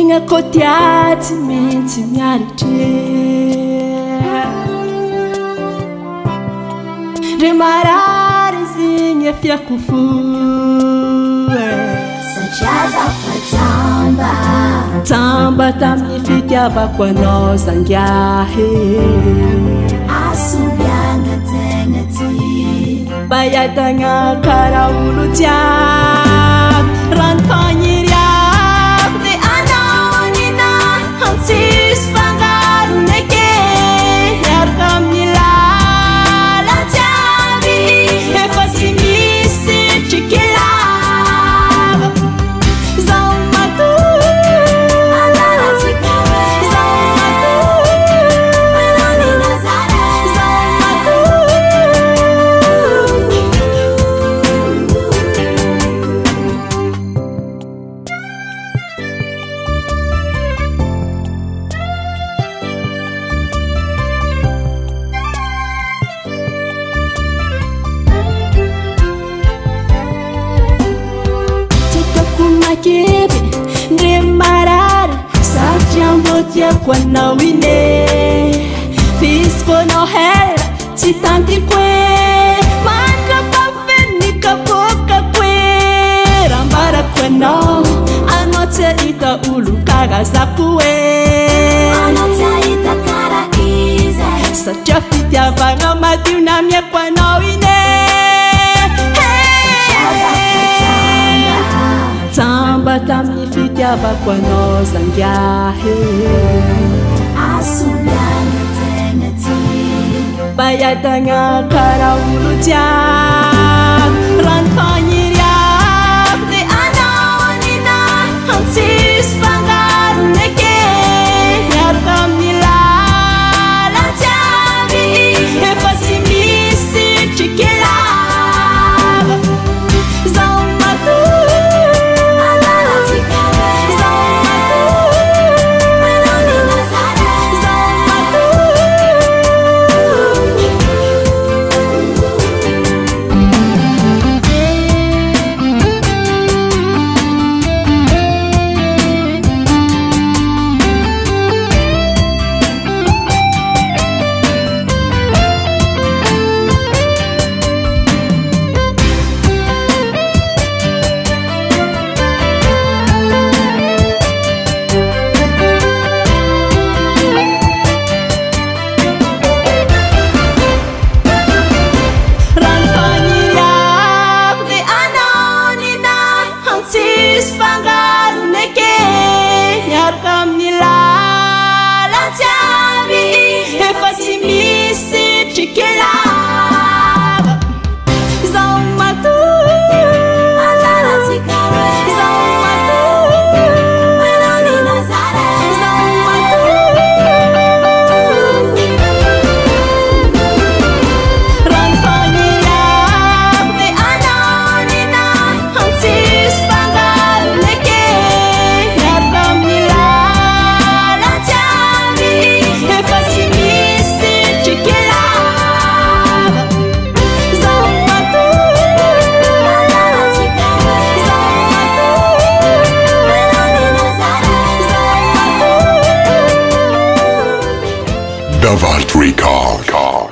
tegna kotia tsy maintsy miaritry re marary zigny afiako fo satria zafa tsamba tamin'ny fitiavako anao zangiahy asobiagna tegna ty mba hiatagna kara olo jiaby rano faniriako de anao nina antsisy fangarony ake miaraka amin'ny lala jiaby efa tsy misy trikilava zaho ndre marary satria mbô tiako anao ine fisiko hera tsy tantiko hoe mandrapafeny kabokako hoe rambarako anao tsy ahita olo karazako hoe anao tsy ahita kara izy satria fitiavagna madio namiako anao ine tsamba tamin'ny fitiavako anao zangiahy asobiagna tegna ty mba hiatagna kara olo jiaby rano faniriako de anao nina antsisy fangarony ake miaraka amin'ny lala jiaby efa tsy misy trikilava zaho Davart Recall.